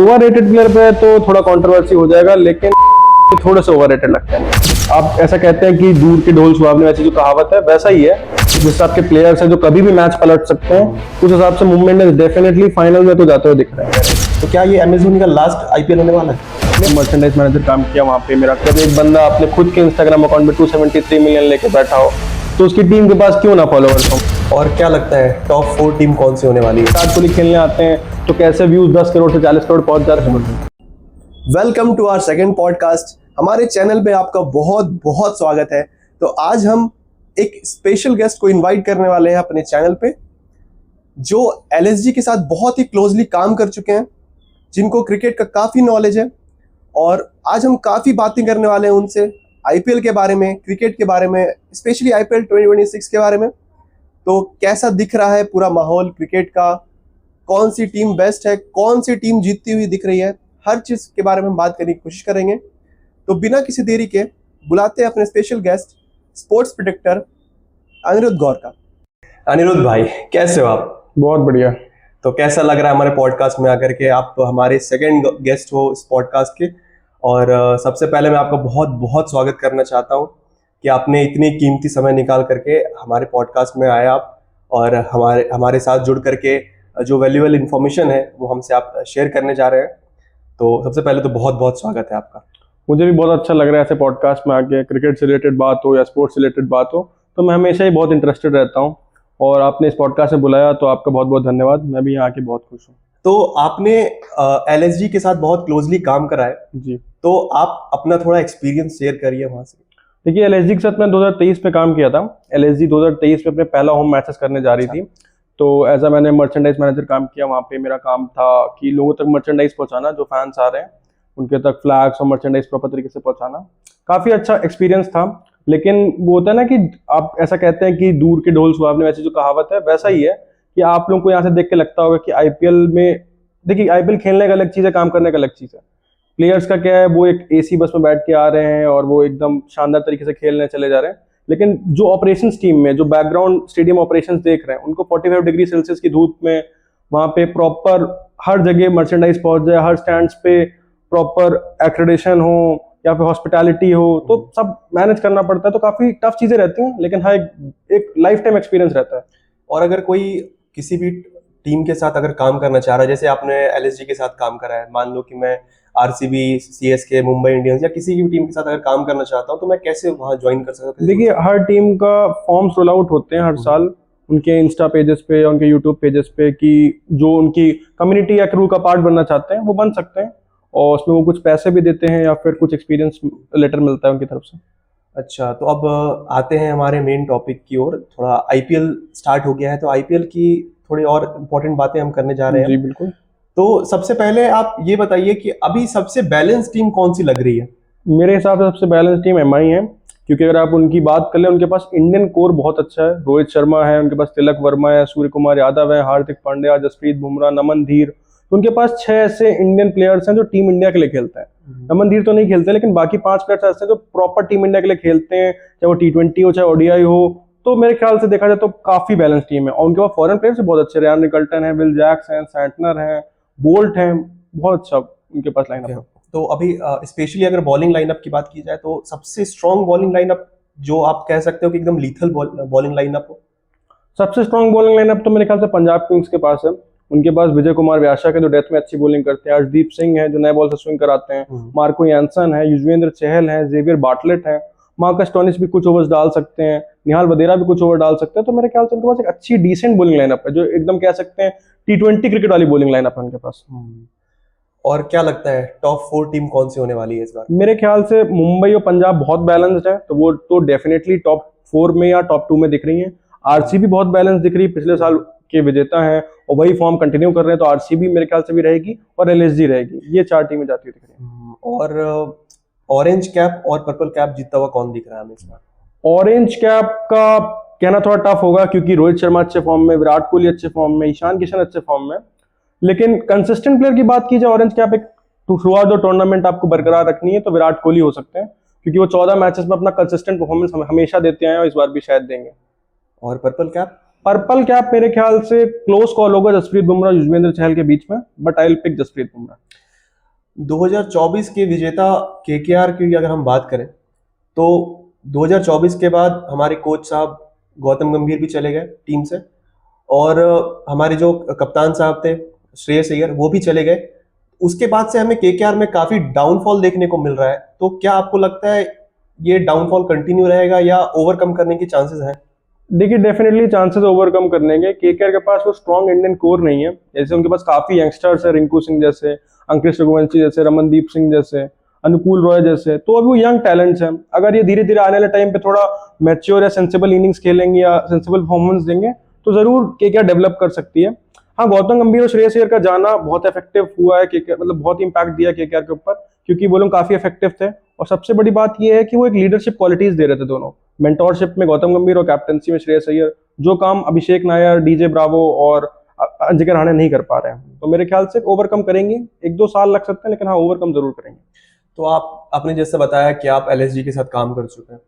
Overrated player पे तो थोड़ा कंट्रोवर्सी हो जाएगा, लेकिन थोड़े से ओवररेटेड लगते हैं। आप ऐसा कहते हैं कि दूर के ढोल सुहावने वैसी जो कहावत है, वैसा ही है। जिस हिसाब के प्लेयर्स हैं जो कभी भी मैच पलट सकते हैं, उस हिसाब से मुंबई इंडियंस डेफिनेटली फाइनल में तो जाते हुए दिख रहे हैं। तो क्या ये अमेजोन का लास्ट आईपीएल होने वाला है? मर्चेंडाइज मैनेजर काम किया वहां पे मेरा। जब एक बंदा अपने खुद के इंस्टाग्राम अकाउंट में 273 मिलियन लेके बैठा हो, तो उसकी टीम के पास क्यों ना फॉलोअर्स हो। और क्या लगता है टॉप 4 टीम कौन सी होने वाली है? विराट कोहली खेलने आते हैं तो कैसे व्यूज 10 करोड़ से 40 करोड़ पहुंच जा रहे हैं। Welcome to our second podcast. हमारे चैनल पे आपका बहुत बहुत स्वागत है। तो आज हम एक स्पेशल गेस्ट को इनवाइट करने वाले हैं अपने चैनल पे, जो एलएसजी के साथ बहुत ही क्लोजली काम कर चुके हैं, जिनको क्रिकेट का काफ़ी नॉलेज है। और आज हम काफ़ी बातें करने वाले हैं उनसे आईपीएल के बारे में, क्रिकेट के बारे में, स्पेशली आईपीएल 2026 के बारे में। तो कैसा दिख रहा है पूरा माहौल क्रिकेट का, कौन सी टीम बेस्ट है, कौन सी टीम जीतती हुई दिख रही है, हर चीज़ के बारे में हम बात करने की कोशिश करेंगे। तो बिना किसी देरी के बुलाते हैं अपने special guest, sports predictor Anirudh Gaur का। अनिरुद्ध भाई, कैसे हो आप? बहुत बढ़िया। तो कैसा लग रहा है हमारे पॉडकास्ट में आकर के? आप हमारे सेकंड गेस्ट हो इस पॉडकास्ट के। और सबसे पहले मैं आपका बहुत बहुत स्वागत करना चाहता हूँ कि आपने इतनी कीमती समय निकाल करके हमारे पॉडकास्ट में आए आप, और हमारे साथ जुड़ करके जो वैल्यूएबल इन्फॉर्मेशन है वो हमसे आप शेयर करने जा रहे हैं। तो सबसे पहले तो बहुत बहुत स्वागत है आपका। मुझे भी बहुत अच्छा लग रहा है ऐसे पॉडकास्ट में आके। क्रिकेट से रिलेटेड बात हो या स्पोर्ट्स से रिलेटेड बात हो, तो मैं हमेशा ही बहुत इंटरेस्टेड रहता हूँ। और आपने इस पॉडकास्ट में बुलाया तो आपका बहुत बहुत धन्यवाद। मैं भी यहाँ आके बहुत खुश हूँ। तो आपने एलएसजी के साथ बहुत क्लोजली काम करा है जी। तो आप अपना थोड़ा एक्सपीरियंस शेयर करिए वहाँ से। देखिए, एलएसजी के साथ मैं 2023 में काम किया था। एलएसजी 2023 में अपने पहला होम मैचेस करने जा रही थी। तो ऐसा मैंने मर्चेंडाइज मैनेजर काम किया वहाँ पे। मेरा काम था कि लोगों तक मर्चेंडाइज पहुँचाना, जो फैंस आ रहे हैं उनके तक फ्लैग्स और मर्चेंडाइज प्रॉपर तरीके से पहुँचाना। काफ़ी अच्छा एक्सपीरियंस था। लेकिन वो होता है ना कि आप ऐसा कहते हैं कि दूर के ढोल सुहावने वैसी जो कहावत है, वैसा ही है कि आप लोगों को यहाँ से देख के लगता होगा कि आईपीएल में, देखिए आईपीएल खेलने का अलग चीज़ है, काम करने का अलग चीज़ है। प्लेयर्स का क्या है, वो एक एसी बस में बैठ के आ रहे हैं और वो एकदम शानदार तरीके से खेलने चले जा रहे हैं। लेकिन जो ऑपरेशंस टीम में, जो बैकग्राउंड स्टेडियम ऑपरेशंस देख रहे हैं, उनको 45 डिग्री सेल्सियस की धूप में वहाँ पे प्रॉपर हर जगह मर्चेंडाइज पहुंच जाए, हर स्टैंड्स पे प्रॉपर एक्रेडिशन हो या फिर हॉस्पिटैलिटी हो, तो सब मैनेज करना पड़ता है। तो काफ़ी टफ चीज़ें रहती हैं, लेकिन हाँ एक लाइफ टाइम एक्सपीरियंस रहता है। और अगर कोई किसी भी टीम के साथ अगर काम करना चाह रहा है, जैसे आपने एलएसजी के साथ काम करा है, मान लो कि मैं आरसीबी, सीएसके, मुंबई इंडियंस या किसी की भी टीम के साथ अगर काम करना चाहता हूँ, तो मैं कैसे वहाँ ज्वाइन कर सकता हूँ? देखिए, हर टीम का फॉर्म्स रोल आउट होते हैं हर साल उनके इंस्टा पेजेस पे या उनके यूट्यूब पेजेस पे, कि जो उनकी कम्युनिटी या क्रू का पार्ट बनना चाहते हैं वो बन सकते हैं। और उसमें वो कुछ पैसे भी देते हैं या फिर कुछ एक्सपीरियंस लेटर मिलता है उनकी तरफ से। अच्छा, तो अब आते हैं हमारे मेन टॉपिक की ओर। थोड़ा आईपीएल स्टार्ट हो गया है, तो आईपीएल की थोड़ी और इम्पोर्टेंट बातें हम करने जा रहे हैं। जी बिल्कुल। तो सबसे पहले आप ये बताइए कि अभी सबसे बैलेंस टीम कौन सी लग रही है? मेरे हिसाब से सबसे बैलेंस टीम एमआई है, क्योंकि अगर आप उनकी बात कर लें, उनके पास इंडियन कोर बहुत अच्छा है। रोहित शर्मा है, उनके पास तिलक वर्मा है, सूर्य कुमार यादव है, हार्दिक पांड्या, जसप्रीत बुमराह, नमन धीर। तो उनके पास 6 ऐसे इंडियन प्लेयर्स हैं जो टीम इंडिया के लिए खेलते हैं। नमन धीर तो नहीं खेलते, लेकिन बाकी 5 प्लेयर्स ऐसे हैं जो प्रॉपर टीम इंडिया के लिए खेलते हैं, चाहे वो T20 हो चाहे ओडीआई हो। तो मेरे ख्याल से देखा जाए तो काफी बैलेंस टीम है। और उनके पास फॉरेन प्लेयर्स भी बहुत अच्छे, रियान रिकल्टन है, विल जैक्स हैं, सैंटनर है, बोल्ट है, बहुत अच्छा उनके पास लाइनअप है। तो अभी स्पेशली अगर बॉलिंग लाइनअप की बात की जाए, तो सबसे स्ट्रॉन्ग बॉलिंग लाइनअप जो आप कह सकते हो कि एकदम लीथल बॉलिंग लाइनअप हो? सबसे स्ट्रॉन्ग बॉलिंग लाइनअप तो मेरे ख्याल से पंजाब किंग्स के पास है। उनके पास विजय कुमार व्याशक है जो डेथ में अच्छी बॉलिंग करते हैं, अर्शदीप सिंह है जो नए बॉल से स्विंग कराते हैं, मार्को यानसन है, युजवेंद्र चहल है, जेवियर बाटलेट है, मार्कस स्टोनिस भी कुछ ओवर्स डाल सकते हैं, निहाल वधेरा भी कुछ ओवर डाल सकते हैं। तो मेरे ख्याल से उनके पास एक अच्छी डिसेंट बॉलिंग लाइनअप है, जो एकदम कह सकते हैं T20 क्रिकेट वाली बॉलिंग लाइनअप है उनके पास। और क्या लगता है टॉप 4 टीम कौन सी होने वाली है इस बार? मेरे ख्याल से मुंबई और पंजाब बहुत बैलेंस्ड है, तो वो तो डेफिनेटली टॉप 4 में या टॉप 2 में दिख रही है। आरसीबी बहुत बैलेंस दिख रही है, पिछले साल के विजेता है और वही फॉर्म कंटिन्यू कर रहे हैं। तो आरसीबी मेरे ख्याल से भी रहेगी और एलएसजी रहेगी। ये 4 टीमें जाती हुई दिख रही हैं। और ऑरेंज कैप और पर्पल कैप जीतता हुआ कौन दिख रहा है हमें इस बार? ऑरेंज कैप का कहना थोड़ा टफ होगा, क्योंकि रोहित शर्मा अच्छे फॉर्म में, विराट कोहली अच्छे फॉर्म में, ईशान किशन अच्छे फॉर्म में। लेकिन कंसिस्टेंट प्लेयर की बात की जाए, ऑरेंज कैप एक थ्रू आउट द टूर्नामेंट आपको बरकरार रखनी है तो विराट कोहली हो सकते हैं, क्योंकि वो 14 मैचेस में अपना कंसिस्टेंट परफॉर्मेंस हमेशा देते हैं और इस बार भी शायद देंगे। और पर्पल कैप? पर्पल कैप मेरे ख्याल से क्लोज कॉल होगा जसप्रीत बुमराह युजवेंद्र चहल के बीच में, but I will pick Jasprit Bumrah. 2024 के विजेता केकेआर की अगर हम बात करें तो 2024 के बाद हमारे कोच साहब गौतम गंभीर भी चले गए टीम से, और हमारे जो कप्तान साहब थे श्रेयस अय्यर वो भी चले गए। उसके बाद से हमें केकेआर में काफी डाउनफॉल देखने को मिल रहा है। तो क्या आपको लगता है ये डाउनफॉल कंटिन्यू रहेगा या ओवरकम करने की चांसेस हैं? देखिए डेफिनेटली चांसेस ओवरकम करने के। केकेआर के पास वो स्ट्रॉन्ग इंडियन कोर नहीं है। जैसे उनके पास काफी यंगस्टर्स है, रिंकू सिंह जैसे, अंकित रघुवंशी जैसे, रमनदीप सिंह जैसे, अनुकूल रॉय जैसे। तो अभी वो यंग टैलेंट्स हैं। अगर ये धीरे धीरे आने वाले टाइम पे थोड़ा मैच्योर या सेंसिबल इनिंग्स खेलेंगे या सेंसिबल परफॉर्मेंस देंगे तो जरूर केकेआर डेवलप कर सकती है। हाँ, गौतम गंभीर और श्रेयस अय्यर का जाना बहुत इफेक्टिव हुआ है केकेआर, मतलब बहुत इंपैक्ट दिया केकेआर के ऊपर, क्योंकि वो लोग काफी इफेक्टिव थे। और सबसे बड़ी बात ये है कि वो एक लीडरशिप क्वालिटीज दे रहे थे दोनों। मेंटोरशिप में गौतम गंभीर और कैप्टनसी में श्रेयस अय्यर, जो काम अभिषेक नायर, डीजे ब्रावो और अजिंक्य रहाणे नहीं कर पा रहे हैं। तो मेरे ख्याल से ओवरकम करेंगे। 1-2 साल लग सकते हैं, लेकिन हाँ ओवरकम जरूर करेंगे। तो आपने जैसे बताया कि आप एलएसजी के साथ काम कर चुके हैं,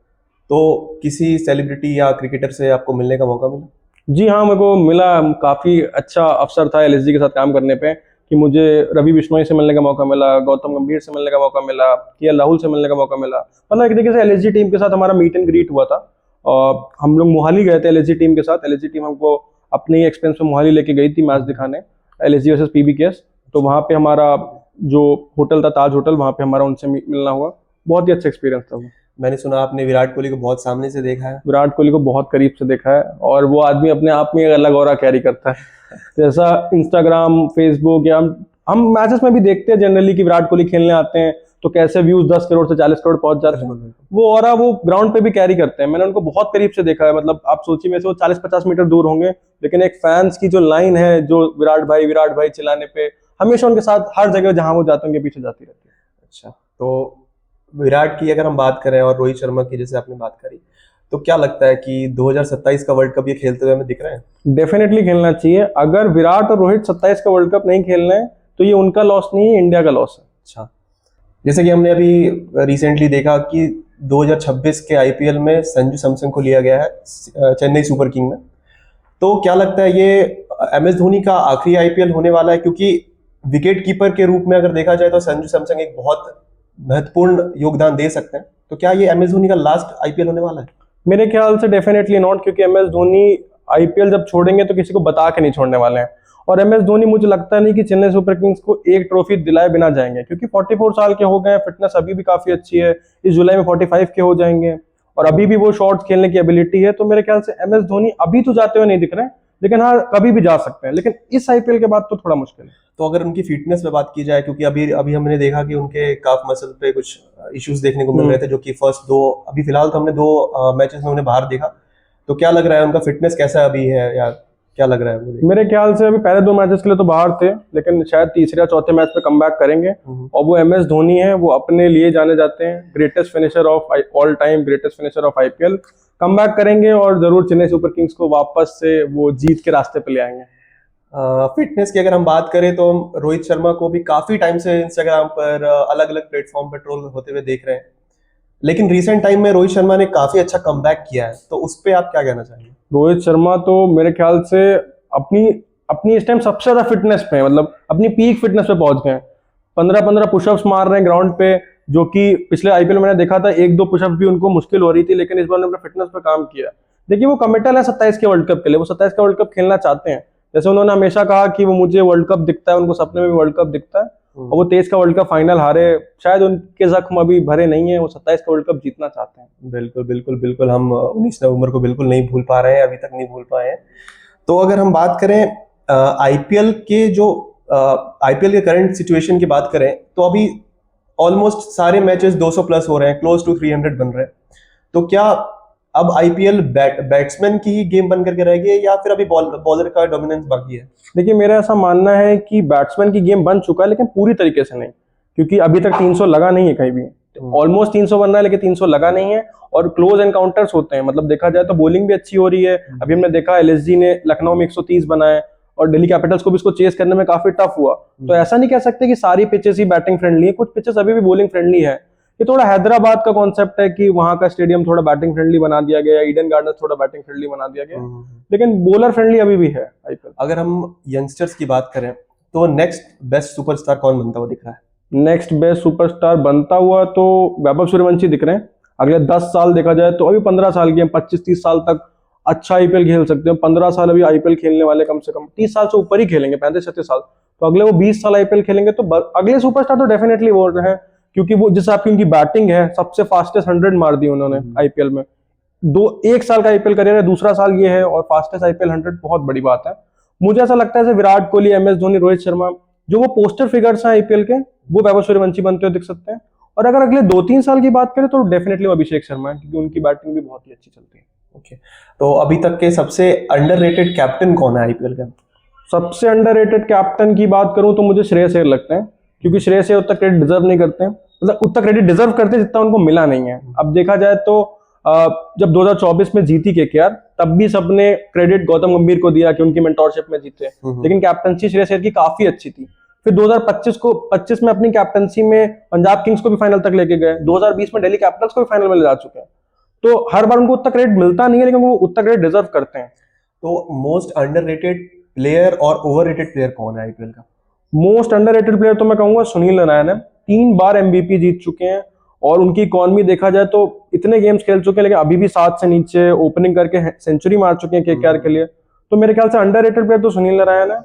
तो किसी सेलिब्रिटी या क्रिकेटर से आपको मिलने का मौका मिला? जी हाँ, मेरे को मिला। काफी अच्छा अवसर था एलएसजी के साथ काम करने पे कि मुझे रवि बिश्नोई से मिलने का मौका मिला, गौतम गंभीर से मिलने का मौका मिला, केएल राहुल से मिलने का मौका मिला। मतलब एक तरीके से एलएसजी टीम के साथ हमारा मीट एंड ग्रीट हुआ था। और हम लोग मोहाली गए थे एलएसजी टीम के साथ। एलएसजी टीम हमको अपने ही एक्सपेंस में मोहाली लेके गई थी मैच दिखाने, एलएसजी वर्सेस पीबीकेएस। तो वहाँ पे हमारा जो होटल था, ताज होटल, वहाँ पे हमारा उनसे मिलना हुआ। बहुत ही अच्छा एक्सपीरियंस था वो। मैंने सुना आपने विराट कोहली को बहुत सामने से देखा है। विराट कोहली को बहुत करीब से देखा है, और वो आदमी अपने आप में एक अलग ऑरा कैरी करता है। जैसा इंस्टाग्राम, फेसबुक या हम मैचेस में भी देखते हैं जनरली कि विराट कोहली खेलने आते हैं तो कैसे व्यूज 10 करोड़ से 40 करोड़ पहुंच जाते हैं। वो ऑरा वो ग्राउंड पे भी कैरी करते हैं। मैंने उनको बहुत करीब से देखा है। मतलब आप सोचिए, में से वो 40-50 मीटर दूर होंगे, लेकिन एक फैंस की जो लाइन है जो विराट भाई चिल्लाने पे, हमेशा उनके साथ हर जगह जहां वो जाते हैं उनके पीछे जाती रहती है। अच्छा, तो विराट की अगर हम बात करें और रोहित शर्मा की जैसे आपने बात करी, तो क्या लगता है कि 2027 का वर्ल्ड कप ये खेलते हुए हमें दिख रहे हैं? डेफिनेटली खेलना चाहिए। अगर विराट और रोहित 27 का वर्ल्ड कप नहीं खेल रहे हैं तो ये उनका लॉस नहीं है, इंडिया का लॉस है। अच्छा, जैसे कि हमने अभी रिसेंटली देखा कि 2026 के आईपीएल में संजू सैमसन को लिया गया है चेन्नई सुपर किंग में। तो क्या लगता है ये एमएस धोनी का आखिरी आईपीएल होने वाला है? क्योंकि विकेट कीपर के रूप में अगर देखा जाए तो संजू सैमसन एक बहुत महत्वपूर्ण योगदान दे सकते हैं। तो क्या ये एमएस धोनी का लास्ट आईपीएल होने वाला है? मेरे ख्याल से डेफिनेटली नॉट, क्योंकि एमएस धोनी आईपीएल जब छोड़ेंगे तो किसी को बता के नहीं छोड़ने वाले हैं। और एमएस धोनी मुझे लगता नहीं कि चेन्नई सुपर किंग्स को एक ट्रॉफी दिलाए बिना जाएंगे, क्योंकि 44 साल के हो गए हैं, फिटनेस अभी भी काफी अच्छी है। इस जुलाई में 45 के हो जाएंगे और अभी भी वो शॉट्स खेलने की एबिलिटी है। तो मेरे ख्याल से एमएस धोनी अभी तो जाते हुए नहीं दिख रहे हैं, लेकिन हाँ कभी भी जा सकते हैं। लेकिन इस आईपीएल के बाद तो थोड़ा मुश्किल है। तो अगर उनकी फिटनेस पे बात की जाए, क्योंकि अभी अभी हमने देखा कि उनके काफ मसल पे कुछ इश्यूज देखने को मिल रहे थे, जो कि फर्स्ट दो, अभी फिलहाल तो हमने 2 मैचेस में उन्हें बाहर देखा। तो क्या लग रहा है उनका फिटनेस कैसा अभी है, या क्या लग रहा है मुझे? मेरे ख्याल से अभी पहले 2 मैचेस के लिए तो बाहर थे, लेकिन शायद तीसरे या चौथे मैच पे कमबैक करेंगे। और वो एमएस धोनी है, वो अपने लिए जाने जाते हैं greatest finisher of all time, greatest finisher of IPL. Comeback करेंगे और जरूर चेन्नई सुपर किंग्स को वापस से वो जीत के रास्ते पे ले आएंगे। फिटनेस की अगर हम बात करें तो हम रोहित शर्मा को भी काफी टाइम से इंस्टाग्राम पर अलग अलग प्लेटफॉर्म पर ट्रोल होते हुए देख रहे हैं, लेकिन रिसेंट टाइम में रोहित शर्मा ने काफी अच्छा कमबैक किया है। तो उस पर आप क्या कहना चाहेंगे? रोहित शर्मा तो मेरे ख्याल से अपनी अपनी इस टाइम सबसे ज्यादा फिटनेस पे है, मतलब अपनी पीक फिटनेस पे पहुंच गए। 15-15 पुशअप्स मार रहे हैं ग्राउंड पे, जो कि पिछले आईपीएल में मैंने देखा था 1-2 पुशअप्स भी उनको मुश्किल हो रही थी, लेकिन इस बार उन्होंने अपने फिटनेस पे काम किया। देखिए वो कमिटल है 27 के वर्ल्ड कप के लिए, वो 27 का वर्ल्ड कप खेलना चाहते हैं। जैसे उन्होंने हमेशा कहा कि वो मुझे वर्ल्ड कप दिखता है, उनको सपने में भी वर्ल्ड कप दिखता है। और वो 23 का वर्ल्ड कप फाइनल हारे, शायद उनके जख्म अभी भरे नहीं है, वो 27 का वर्ल्ड कप जीतना चाहते हैं। बिल्कुल बिल्कुल बिल्कुल, हम 19 नवंबर को बिल्कुल नहीं भूल पा रहे हैं, अभी तक नहीं भूल पाए हैं। तो अगर हम बात करें आईपीएल के जो आईपीएल के करंट सिचुएशन की बात करें, तो अभी ऑलमोस्ट सारे मैचेस 200 प्लस हो रहे हैं, क्लोज टू 300 बन रहे हैं। तो क्या अब आईपीएल बैट्समैन की ही गेम बन करके रह गई है, या फिर अभी बॉलर का डोमिनेंस बाकी है? देखिए मेरा ऐसा मानना है कि बैट्समैन की गेम बन चुका है, लेकिन पूरी तरीके से नहीं, क्योंकि अभी तक 300 लगा नहीं है कहीं भी। ऑलमोस्ट 300 बन रहा है, लेकिन 300 लगा नहीं है। और क्लोज एनकाउंटर्स होते हैं, मतलब देखा जाए तो बॉलिंग भी अच्छी हो रही है। अभी हमने देखा एलएसजी ने लखनऊ में 130 बनाए, और दिल्ली कैपिटल्स को भी इसको चेस करने में काफी टफ हुआ। तो ऐसा नहीं कह सकते कि सारी पिचेस ही बैटिंग फ्रेंडली है, कुछ पिचेस अभी भी बॉलिंग फ्रेंडली है। ये थोड़ा हैदराबाद का कॉन्सेप्ट है कि वहां का स्टेडियम थोड़ा बैटिंग फ्रेंडली बना दिया गया, ईडन गार्डन्स थोड़ा बैटिंग फ्रेंडली बना दिया गया, लेकिन बॉलर फ्रेंडली अभी भी है आईपीएल। अगर हम यंगस्टर्स की बात करें तो नेक्स्ट बेस्ट सुपरस्टार कौन बनता हुआ दिख रहा है? नेक्स्ट बेस्ट सुपरस्टार बनता हुआ तो वैभव सूर्यवंशी दिख रहे हैं। अगले 10 साल देखा जाए तो अभी 15 साल के हैं, 25-30 साल तक अच्छा आईपीएल खेल सकते हैं। 15 साल अभी आईपीएल खेलने वाले कम से कम 30 साल से ऊपर ही खेलेंगे, 35-36 साल। तो अगले वो 20 साल आईपीएल खेलेंगे तो अगले सुपरस्टार तो डेफिनेटली वो हैं, क्योंकि वो जिस आपकी उनकी बैटिंग है, सबसे फास्टेस्ट 100 मार दी उन्होंने आईपीएल में। 1 साल का आईपीएल करियर है, दूसरा साल ये है और फास्टेस्ट आईपीएल 100 बहुत बड़ी बात है। मुझे ऐसा लगता है जैसे विराट कोहली, MS धोनी, रोहित शर्मा, जो वो पोस्टर फिगर्स हैं आईपीएल के, वो वैभव सूर्यवंशी बनते हुए दिख सकते हैं। और अगर अगले 2-3 साल की बात करें तो डेफिनेटली अभिषेक शर्मा है, क्योंकि उनकी बैटिंग भी बहुत ही अच्छी चलती है। ओके, तो अभी तक के सबसे अंडररेटेड कैप्टन कौन है आईपीएल का? सबसे अंडररेटेड कैप्टन की बात करूं तो मुझे श्रेयस अय्यर लगते हैं, क्योंकि श्रेयस अय्यर उतना क्रेडिट डिजर्व नहीं करते हैं, मतलब उतना क्रेडिट डिजर्व करते हैं जितना उनको मिला नहीं है। अब देखा जाए तो जब 2024 में जीती केकेआर, तब भी सबने क्रेडिट गौतम गंभीर को दिया कि उनकी मेंटोरशिप में जीते, लेकिन कैप्टनसी श्रेयस अय्यर की काफी अच्छी थी। फिर 2025 में अपनी कैप्टनसी में पंजाब किंग्स को भी फाइनल तक लेके गए, 2020 में दिल्ली कैपिटल्स को भी फाइनल में ले जा चुके हैं। तो हर बार उनको उतना क्रेडिट मिलता नहीं है, लेकिन वो उतना क्रेडिट डिजर्व करते हैं। तो मोस्ट अंडररेटेड प्लेयर और ओवररेटेड प्लेयर कौन है आईपीएल का? मोस्ट अंडररेटेड प्लेयर तो मैं कहूंगा सुनील नारायण है। 3 बार MVP जीत चुके हैं और उनकी इकॉनमी देखा जाए तो इतने गेम्स खेल चुके हैं, लेकिन अभी भी 7 से नीचे ओपनिंग करके सेंचुरी मार चुके हैं केकेआर के लिए। तो मेरे ख्याल से अंडररेटेड प्लेयर तो सुनील नारायण है।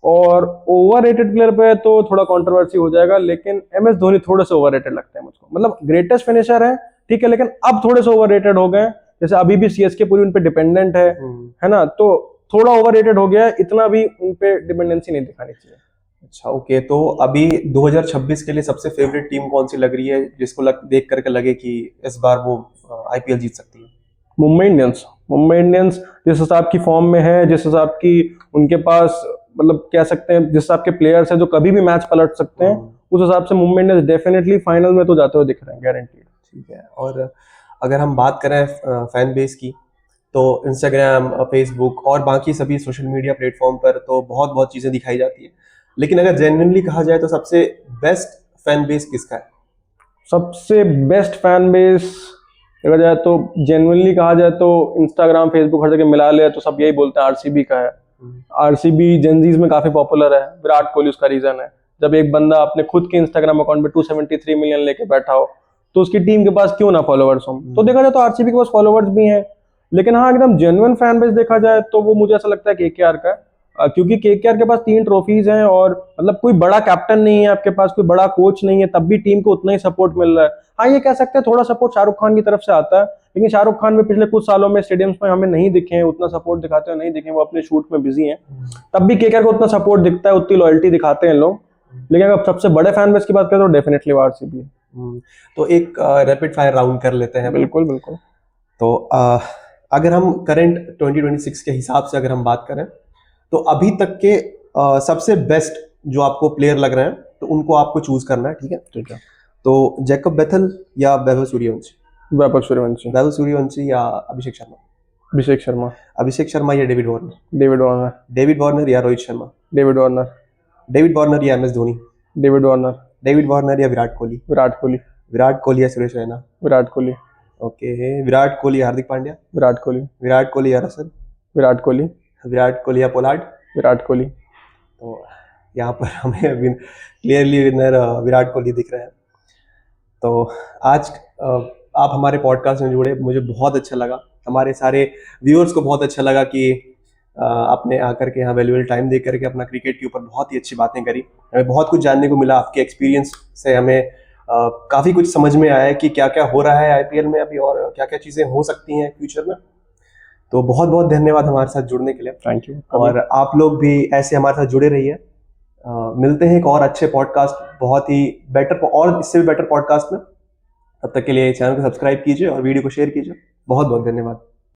और ओवररेटेड प्लेयर पे तो थोड़ा कंट्रोवर्सी हो जाएगा, लेकिन MS धोनी थोड़े से ओवररेटेड लगते हैं मुझको। मतलब ग्रेटेस्ट फिनिशर है, ठीक है, लेकिन अब थोड़े से ओवररेटेड हो गए। जैसे अभी भी CSK पूरी उन पे डिपेंडेंट है ना, तो थोड़ा ओवररेटेड हो गया है, इतना भी उन पे डिपेंडेंसी नहीं दिखानी चाहिए। अच्छा, ओके, तो अभी 2026 के लिए सबसे फेवरेट टीम कौन सी लग रही है, जिसको देख करके लगे कि इस बार वो आईपीएल जीत सकती है? मुंबई इंडियंस। मुंबई इंडियंस जिस हिसाब की फॉर्म में है, जिस हिसाब की उनके पास, मतलब कह सकते हैं जिस हिसाब के प्लेयर्स हैं जो कभी भी मैच पलट सकते हैं, उस हिसाब से मुंबई इंडियंस डेफिनेटली फाइनल में तो जाते हुए दिख रहे हैं, गारंटीड। ठीक है, और अगर हम बात करें फैन बेस की, तो इंस्टाग्राम, फेसबुक और बाकी सभी सोशल मीडिया प्लेटफॉर्म पर तो बहुत बहुत चीज़ें दिखाई जाती है, लेकिन अगर जेन्युइनली कहा जाए तो सबसे बेस्ट फैन बेस किसका है? सबसे बेस्ट फैन बेस देखा जाए तो, जेन्युइनली कहा जाए तो, इंस्टाग्राम, फेसबुक हर जगह मिला ले तो सब यही बोलते हैं RCB का है। RCB जेनजीज में काफी पॉपुलर है, विराट कोहली उसका रीजन है। जब एक बंदा अपने खुद के इंस्टाग्राम अकाउंट में 273 मिलियन लेके बैठा हो, तो उसकी टीम के पास क्यों ना फॉलोवर्स हो। तो देखा जाए तो RCB के पास फॉलोवर्स भी हैं, लेकिन हाँ एकदम जेन्युइन फैन बेस देखा जाए तो वो मुझे ऐसा लगता है KKR का है। क्योंकि KKR के पास 3 ट्रॉफीज हैं और मतलब कोई बड़ा कैप्टन नहीं है आपके पास, कोई बड़ा कोच नहीं है, तब भी टीम को उतना ही सपोर्ट मिल रहा है। हाँ ये कह सकते हैं थोड़ा सपोर्ट शाहरुख खान की तरफ से आता है, लेकिन शाहरुख खान भी पिछले कुछ सालों में स्टेडियम्स में हमें नहीं दिखे हैं, उतना सपोर्ट दिखाते हुए नहीं दिखे, वो अपने शूट में बिजी हैं। तब भी KKR को उतना सपोर्ट दिखता है, उतनी लॉयल्टी दिखाते हैं लोग। लेकिन अगर सबसे बड़े फैन बेस की बात करें तो डेफिनेटली RCB है। तो एक रैपिड फायर राउंड कर लेते हैं। बिल्कुल बिल्कुल। तो अगर हम करंट 2026 के हिसाब से अगर हम बात करें, तो अभी तक के सबसे बेस्ट जो आपको प्लेयर लग रहे हैं, तो उनको आपको चूज करना है, ठीक है? ठीक है। तो जैकब बेथल या वैभव सूर्यवंशी? वैभव सूर्यवंशी। वैभव सूर्यवंशी या अभिषेक शर्मा? अभिषेक शर्मा। अभिषेक शर्मा या David Warner? David Warner. David Warner या Rohit Sharma? David Warner. David Warner या MS Dhoni? David Warner. David Warner या विराट कोहली? विराट कोहली। विराट कोहली या सुरेश रैना? विराट कोहली। ओके, विराट कोहली या हार्दिक पांड्या? विराट कोहली। विराट कोहली या रसल? विराट कोहली। विराट कोहली या पोलार्ड? विराट कोहली। तो यहाँ पर हमें क्लियरली विनर विराट कोहली दिख रहे हैं। तो आज आप हमारे पॉडकास्ट में जुड़े, मुझे बहुत अच्छा लगा। हमारे सारे व्यूअर्स को बहुत अच्छा लगा कि आपने आकर के यहाँ वैल्यूएबल टाइम दे करके अपना क्रिकेट के ऊपर बहुत ही अच्छी बातें करी। हमें बहुत कुछ जानने को मिला आपके एक्सपीरियंस से, हमें काफ़ी कुछ समझ में आया है कि क्या क्या हो रहा है आईपीएल में अभी और क्या क्या चीज़ें हो सकती हैं फ्यूचर में। तो बहुत बहुत धन्यवाद हमारे साथ जुड़ने के लिए। Thank you. और आप लोग भी ऐसे हमारे साथ जुड़े रहिए। मिलते हैं एक और अच्छे पॉडकास्ट, बहुत ही बेटर और इससे भी बेटर पॉडकास्ट में। तब तक के लिए चैनल को सब्सक्राइब कीजिए और वीडियो को शेयर कीजिए। बहुत बहुत धन्यवाद।